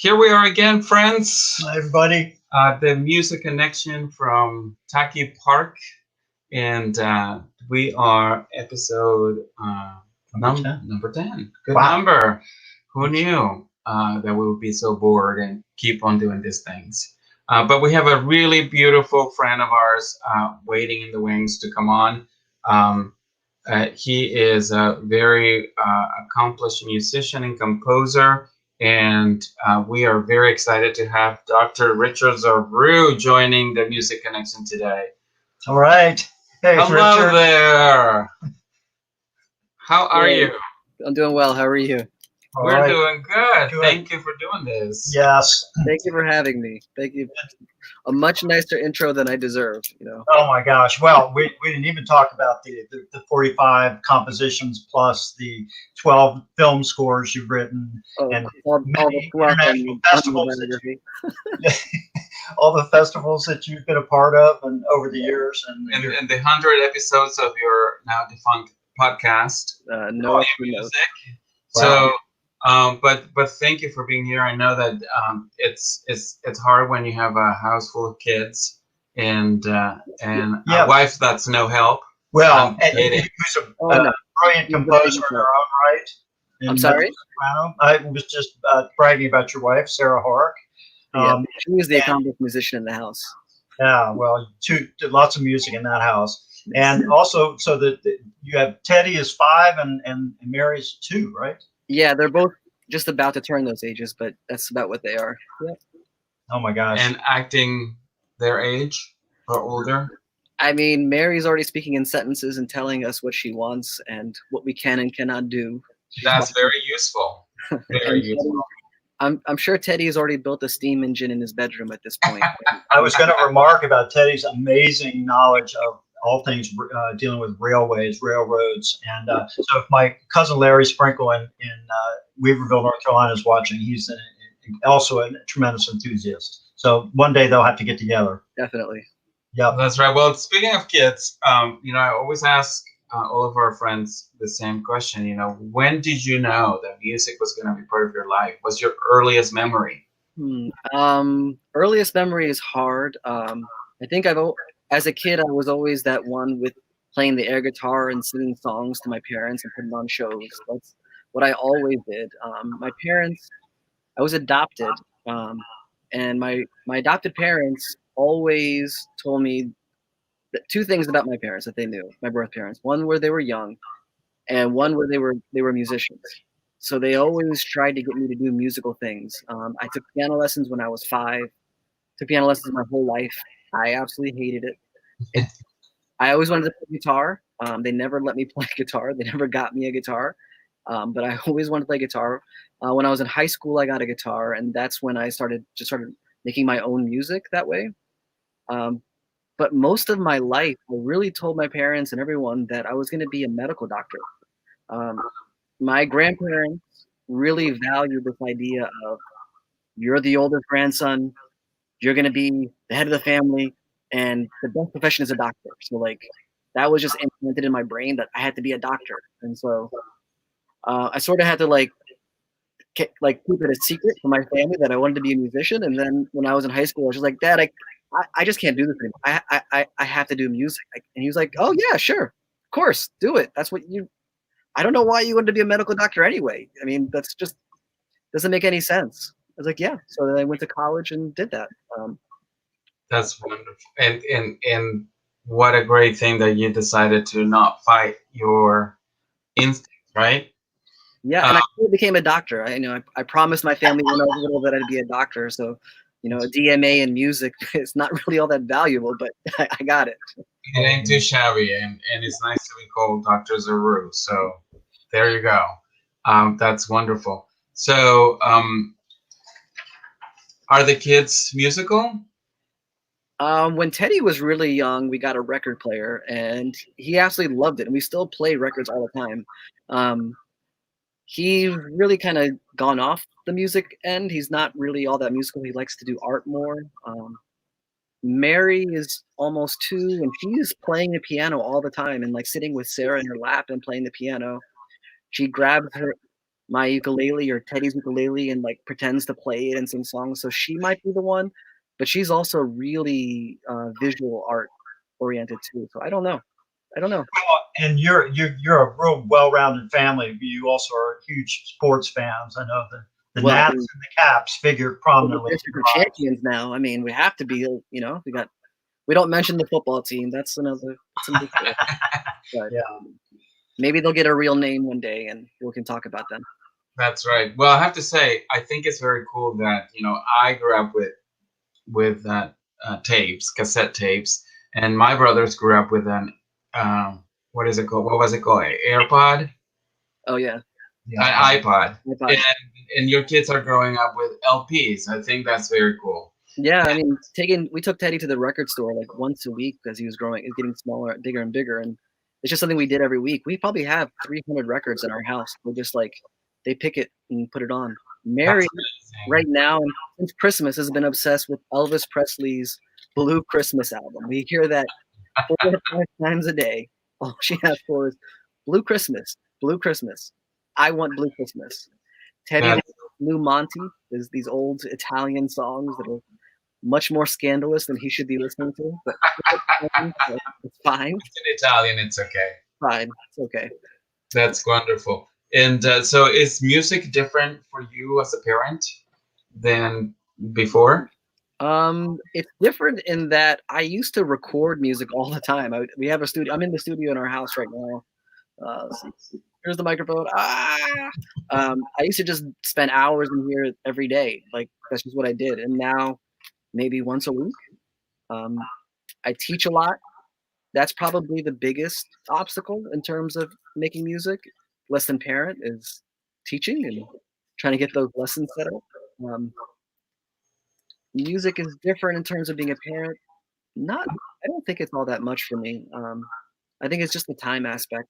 Here we are again, friends. Hi, everybody. The music connection from Taki Park, and we are episode Number 10. number 10. Good Wow. number. Who knew that we would be so bored and keep on doing these things? But we have a really beautiful friend of ours waiting in the wings to come on. Um, he is a very accomplished musician and composer, and we are very excited to have Dr. Richard Zarou joining the Music Connection today. All right. Hey, Hello Richard. there. How are Hey, you? I'm doing well. How are you? All We're right. doing good. Good. Thank you for doing this. Yes. Thank you for having me. Thank you. A much nicer intro than I deserve, Oh my gosh. Well, we didn't even talk about the 45 compositions plus the 12 film scores you've written Oh, and all the many fluff international on the festivals, biography. all the festivals that you've been a part of and over the years. And And the 100 episodes of your now defunct podcast, No Audio extra notes. Music. Wow. So, but thank you for being here. I know that it's hard when you have a house full of kids and Yeah. a wife that's no help. well, and Katie. who's a Oh, no. brilliant You've composer been in her own right. I'm And sorry? soprano. I was just bragging about your wife, Sarah Horrock. Yeah, she was the accomplished musician in the house. Yeah, well, lots of music in that house, and also so that you have Teddy is 5 and Mary's 2, right? Yeah, they're both just about to turn those ages, but that's about what they are. Yeah. Oh my gosh! And acting their age or older. I mean, Mary's already speaking in sentences and telling us what she wants and what we can and cannot do. That's very useful. Very And useful. I'm sure Teddy has already built a steam engine in his bedroom at this point. I was going to remark about Teddy's amazing knowledge of all things dealing with railways, railroads, and so if my cousin Larry Sprinkle in Weaverville, North Carolina, is watching, he's also a tremendous enthusiast. So one day they'll have to get together. Definitely. Yep. That's right. Well, speaking of kids, I always ask all of our friends the same question. When did you know that music was going to be part of your life? What's your earliest memory? Earliest memory is hard. I think as a kid, I was always that one with playing the air guitar and singing songs to my parents and putting on shows. That's what I always did. My parents, I was adopted, and my adopted parents always told me two things about my parents that they knew, my birth parents. One where they were young, and one where they were musicians. So they always tried to get me to do musical things. I took piano lessons when I was 5. Took piano lessons my whole life. I absolutely hated it. I always wanted to play guitar. They never let me play guitar. They never got me a guitar. But I always wanted to play guitar. When I was in high school, I got a guitar, and that's when I started making my own music that way. But most of my life, I really told my parents and everyone that I was going to be a medical doctor. My grandparents really valued this idea of you're the oldest grandson, you're going to be the head of the family, and the best profession is a doctor. So that was just implanted in my brain that I had to be a doctor. And so I sort of had to keep it a secret from my family that I wanted to be a musician. And then when I was in high school, I was just like, Dad, I just can't do this anymore. I have to do music. And he was like, oh yeah, sure. Of course, do it. That's what I don't know why you wanted to be a medical doctor anyway. I mean, that's just doesn't make any sense. I was like, yeah. So then I went to college and did that. That's wonderful. And what a great thing that you decided to not fight your instincts, right? Yeah, and I became a doctor. I promised my family when I was little that I'd be a doctor. So, a DMA in music is not really all that valuable, but I got it. It ain't too shabby, and it's nice to be called Dr. Zarou. So there you go. That's wonderful. So are the kids musical? When Teddy was really young, we got a record player, and he absolutely loved it. And we still play records all the time. He's really kind of gone off the music end. He's not really all that musical. He likes to do art more. Mary is almost 2, and she's playing the piano all the time and sitting with Sarah in her lap and playing the piano. She grabs my ukulele or Teddy's ukulele and like pretends to play it and sing songs. So she might be the one, but she's also really visual art oriented too. So I don't know. I don't know. And you're a real well-rounded family. You also are huge sports fans. I know the Well, Nats and the Caps figured we're the prominently in your district lives. champions now. I mean, we have to be. We don't mention the football team. That's another. But Yeah. maybe they'll get a real name one day, and we can talk about them. That's right. Well, I have to say, I think it's very cool that I grew up with tapes, cassette tapes, and my brothers grew up with an what is it called? What was it called? AirPod? Oh yeah, An iPod. iPod. And your kids are growing up with LPs. I think that's very cool. Yeah, I mean, we took Teddy to the record store like once a week because he was getting smaller, bigger and bigger, and it's just something we did every week. We probably have 300 records in our house. We're just like, they pick it and put it on. Mary, right now, and since Christmas, has been obsessed with Elvis Presley's Blue Christmas album. We hear that 4 or 5 times a day. All she asks for is Blue Christmas, Blue Christmas. I want Blue Christmas. Teddy That's- Blue Monty is these old Italian songs that are much more scandalous than he should be listening to, but it's fine. In Italian, it's okay. Fine, it's okay. That's wonderful. And so, is music different for you as a parent than before? It's different in that I used to record music all the time. We have a studio. I'm in the studio in our house right now. Here's the microphone. I used to just spend hours in here every day. Like that's just what I did. And now, maybe once a week. I teach a lot. That's probably the biggest obstacle in terms of making music. Less than parent is teaching and trying to get those lessons set up. Um, Music is different in terms of being a parent. Not, I don't think it's all that much for me. I think it's just the time aspect.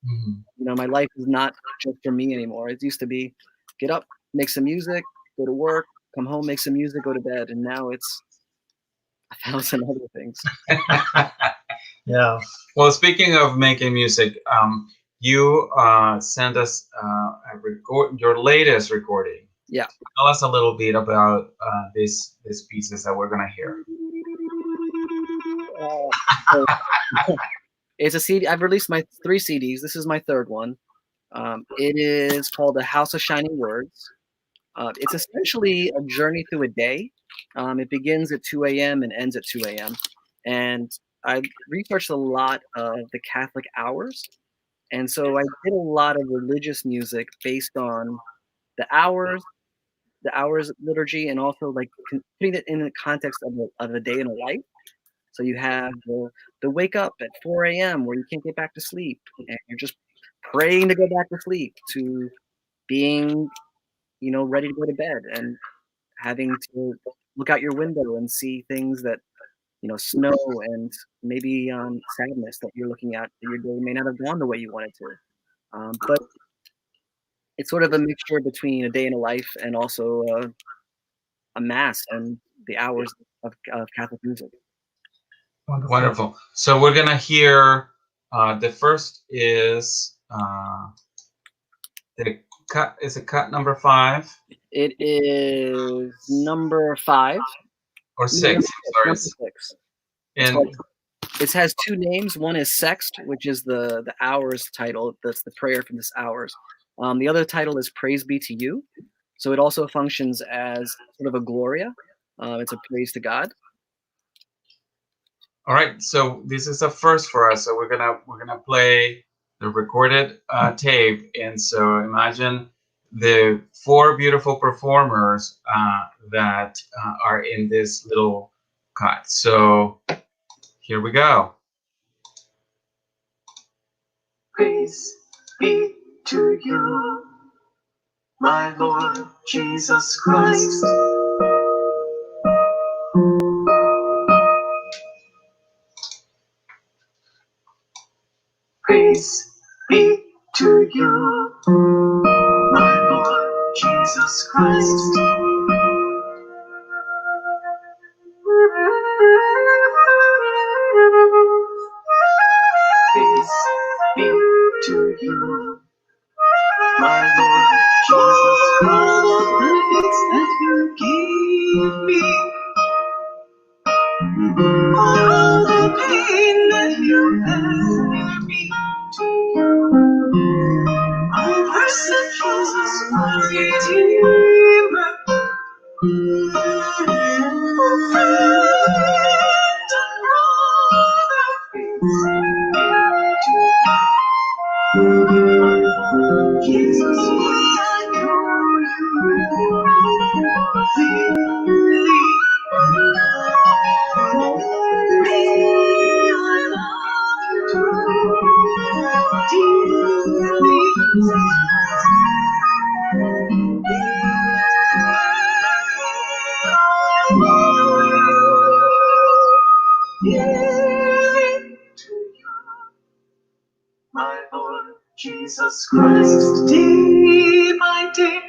Mhm. My life is not just for me anymore. It used to be get up, make some music, go to work, come home, make some music, go to bed, and now it's 1,000 other things. Yeah. Well, speaking of making music, you sent us your latest recording. Yeah. Tell us a little bit about these pieces that we're gonna hear. It's a CD. I've released my 3 CDs. This is my 3rd one. It is called The House of Shining Words. It's essentially a journey through a day. It begins at 2 a.m. and ends at 2 a.m. And I researched a lot of the Catholic hours. And so I did a lot of religious music based on the hours liturgy, and also like putting it in the context of a day in a life. So you have the wake up at 4 a.m. where you can't get back to sleep, and you're just praying to go back to sleep, to being, ready to go to bed and having to look out your window and see things that, snow and maybe sadness that you're looking at, that your day may not have gone the way you wanted to. But it's sort of a mixture between a day in a life and also a mass and the hours of Catholic music. Wonderful. So we're gonna hear the first is the cut. Is it cut number 5 It is number 5 or 6? Sorry. Number 6. And It has 2 names. One is Sext, which is the hours title. That's the prayer from this hours. The other title is Praise Be to You. So it also functions as sort of a Gloria. It's a praise to God. all right, so this is a first for us. So we're gonna play the recorded tape, and so imagine the 4 beautiful performers that are in this little cut. So here we go. Praise be to you, my Lord Jesus Christ. Praise be to you, my Lord Jesus Christ. Praise be to you, my Lord Jesus all Christ. the praise that you give me, for all the pain that you bear me. To you, I worship Jesus, my Redeemer. Oh, friend and brother, Jesus, I adore you. Really, me, I love you dearly. My Lord Jesus Christ, day by day,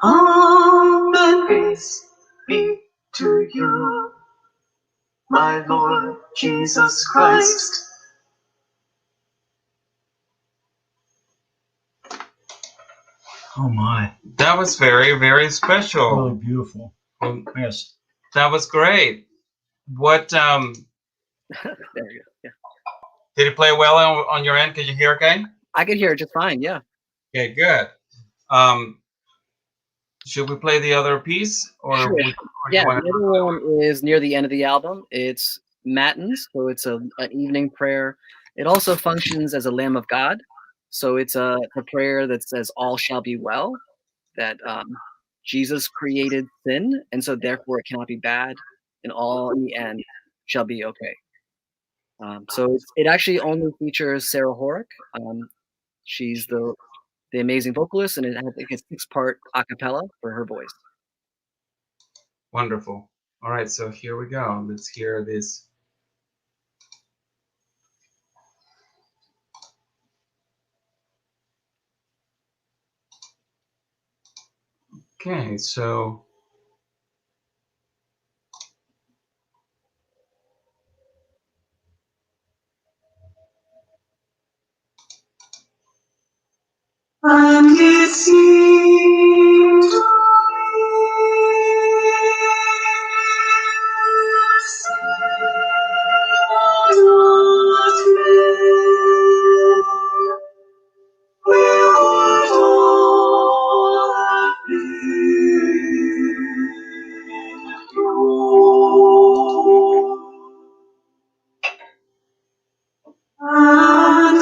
all the praise be to you. My Lord Jesus Christ. Oh my, That was very, very really special. beautiful. Um, Yes. That was great. What There you go. Yeah. did it play well on your end? Could you hear okay? I could hear it just fine. Yeah. Okay, good. Um, should we play the other piece, or Sure. or Yeah. you want The other one is near the end of the album. It's Matins, so it's an evening prayer. It also functions as a Lamb of God. So it's a prayer that says, "All shall be well." That Jesus created sin, and so therefore it cannot be bad, and all in the end shall be okay. So it actually only features Sarah Horrock. She's the amazing vocalist, and it has like a 6-part a cappella for her voice. Wonderful. All right, so here we go. Let's hear this. Okay, so And it seemed to me sin was met, we would all have been pure. And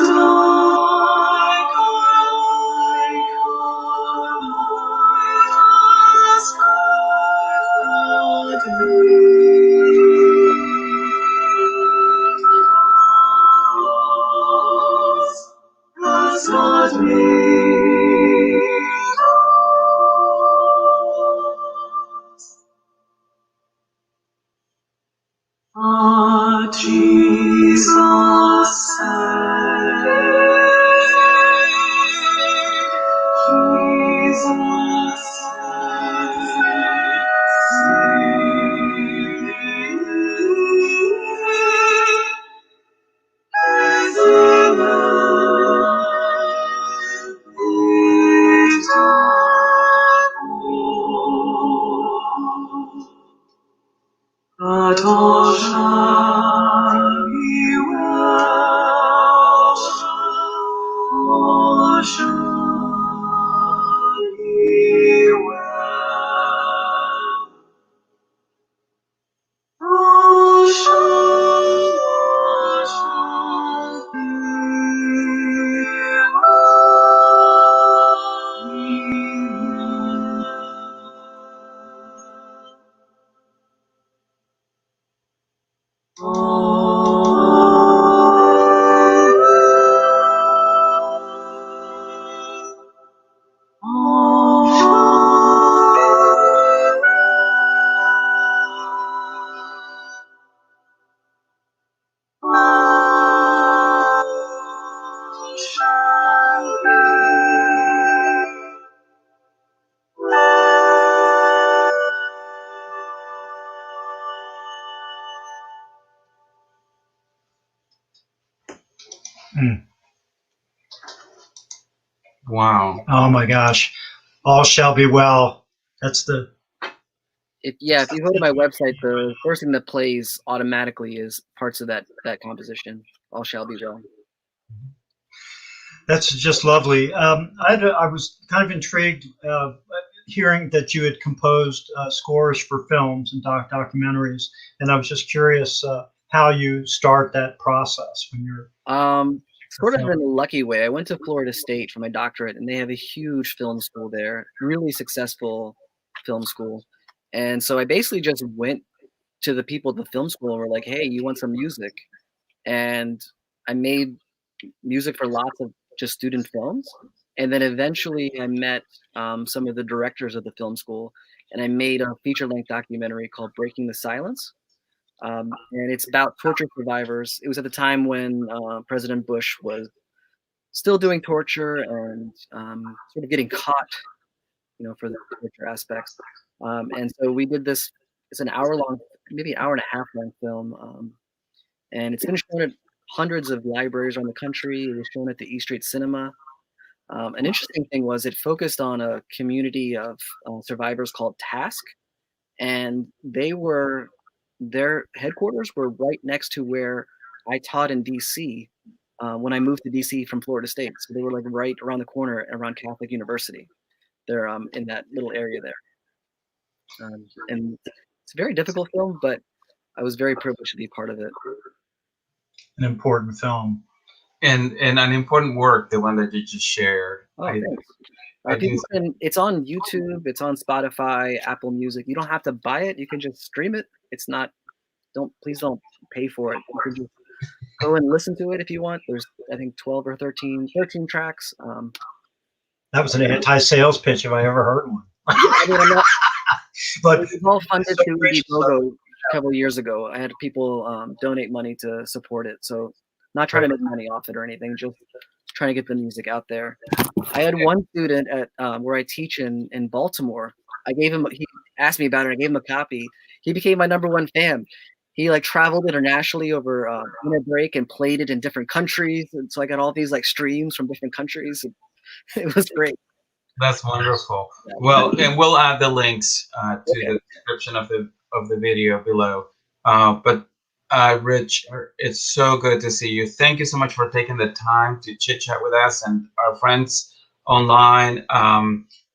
has not made us. Ah, Jesus said, Jesus but all shall be well, all shall be well, all shall be Mm. Wow. Oh my gosh, all shall be well. That's the If you go to my website, the first thing that plays automatically is parts of that composition. All shall be well. That's just lovely. I was kind of intrigued hearing that you had composed scores for films and documentaries, and I was just curious how you start that process when you're Sort of in a lucky way. I went to Florida State for my doctorate, and they have a huge film school there, really successful film school. And so I basically just went to the people at the film school and were like, "Hey, you want some music?" And I made music for lots of just student films. And then eventually I met some of the directors of the film school, and I made a feature-length documentary called Breaking the Silence. And it's about torture survivors. It was at the time when President Bush was still doing torture and sort of getting caught, for the torture aspects. And so we did this. It's an hour-long, maybe an hour and a half long film, and it's been shown at hundreds of libraries around the country. It was shown at the E Street Cinema. An interesting thing was it focused on a community of survivors called Task, and their headquarters were right next to where I taught in DC when I moved to DC from Florida State. So they were like right around the corner around Catholic University. They're in that little area there. And it's a very difficult film, but I was very privileged to be part of it. an important film. And an important work, the one that you just shared. Oh, thanks. It's on YouTube, it's on Spotify, Apple Music. You don't have to buy it. You can just stream it. It's not, please don't pay for it. You can just go and listen to it if you want. There's, I think, 12 or 13 tracks. That was an anti-sales pitch if I ever heard one. I mean, I'm not, But it was all funded through Indiegogo a couple of years ago. I had people donate money to support it. So not trying to make money off it or anything, just trying to get the music out there. I had one student at where I teach in Baltimore. He asked me about it. I gave him a copy. He became my #1 fan. He like traveled internationally over winter break and played it in different countries. And so I got all these like streams from different countries. It was great. That's wonderful. Well, and we'll add the links to the description of the video below. But Rich, it's so good to see you. Thank you so much for taking the time to chit chat with us and our friends online.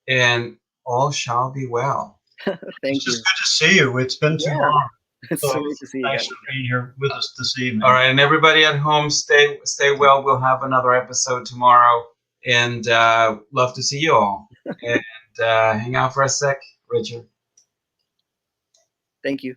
And all shall be well. Thank it's you. just good to see you. It's been too long. It's so great to see you Thanks guys. for being here with us this evening. All right, and everybody at home, stay well. We'll have another episode tomorrow, and love to see you all. And hang out for a sec, Richard. Thank you.